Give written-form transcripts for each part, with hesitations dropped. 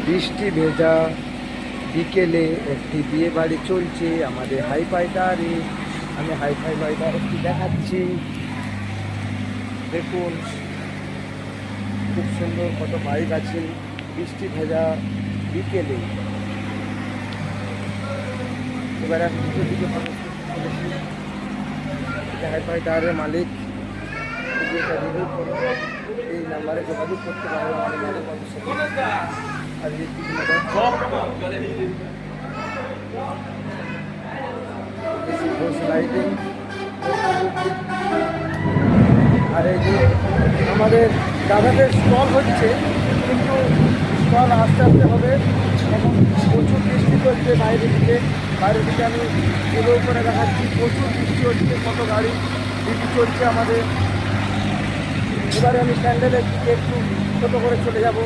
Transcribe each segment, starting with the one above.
বৃষ্টি ভেজা বিকেলে একটি বিয়ে বাড়ি চলছে আমাদের হাইফাই টারে। আমি হাইফাই বাড়িটা একটি দেখাচ্ছি, দেখুন খুব সুন্দর কত বাইক আছে। বৃষ্টি ভেজা বিকেলে এবার এক দুটোর দিকে হাইফাই টায়ারের মালিক এটা রিভিউ করবো, এই নাম্বারে যোগাযোগ করতে পারবো আমাদের মালিক সাথে। আর লাইটিং আর এই যে আমাদের দাদাদের স্টল হচ্ছে, কিন্তু স্টল আস্তে আস্তে হবে। এখন প্রচুর বৃষ্টি চলছে বাইরে দিকে আমি এগুলো করে দেখাচ্ছি। প্রচুর বৃষ্টি হচ্ছে, কত গাড়ি বৃষ্টি চলছে আমাদের। এবারে আমি প্যান্ডেলের দিকে একটু ছোটো করে চলে যাব।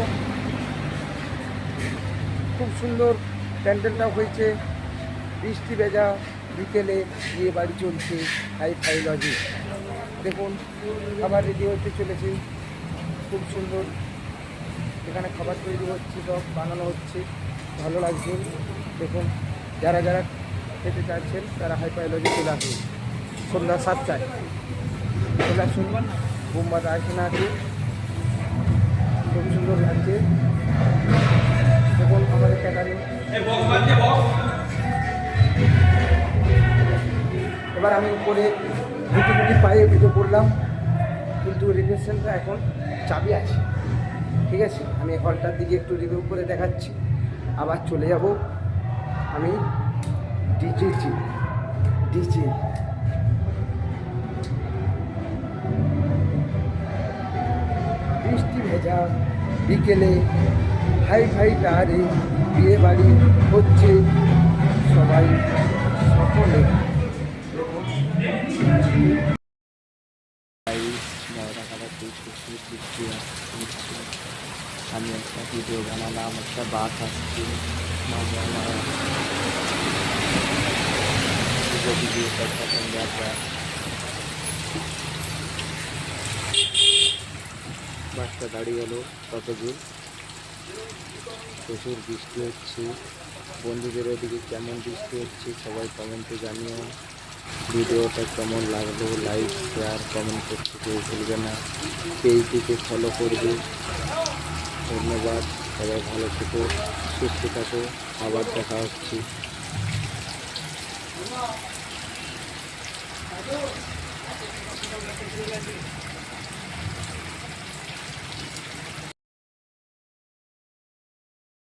খুব সুন্দর প্যান্ডেলটাও হয়েছে। বৃষ্টি ভেজা বিকেলে বিয়ে বাড়ি চলছে হাইফাই লজে। দেখুন খাবার রেডি হতে চলেছে, খুব সুন্দর। এখানে খাবার তৈরি হচ্ছে, সব বানানো হচ্ছে, ভালো লাগছে। দেখুন যারা যারা খেতে চাচ্ছেন তারা হাইফাই লজে চলে আসুন সন্ধ্যা 7টায়। চলে আসুন, বোমবাটা আসে না আছে, খুব সুন্দর লাগছে। দেখুন আমাদের ক্যাটারিং। এবার আমি উপরে গুটি পায়ে উঠে পড়লাম, কিন্তু রিসেপশনটা এখন চাবি আছে। ঠিক আছে, আমি হলটার দিকে একটু রিভিউ করে দেখাচ্ছি, আবার চলে যাব আমি ডিজে। বৃষ্টি ভেজা বিকেলে হাইফাই টায়ারে বিয়ে বাড়ি হচ্ছে, সবাই সকলে। আমি একটা ভিডিও বানালাম, একটা বাস আসছে, বাসটা দাঁড়িয়ে গেল কত দূর। প্রচুর বৃষ্টি হচ্ছে, বন্ধুদের ওদিকে কেমন বৃষ্টি হচ্ছে সবাই কমেন্টে জানিও। ভিডিওটা কেমন লাগলো লাইক শেয়ার কমেন্ট করতে কেউ ভুলবে না, পেজটিকে ফলো করবে। ধন্যবাদ, সবাই ভালো থেকো, সুস্থ থাকো, আবার দেখা হচ্ছে।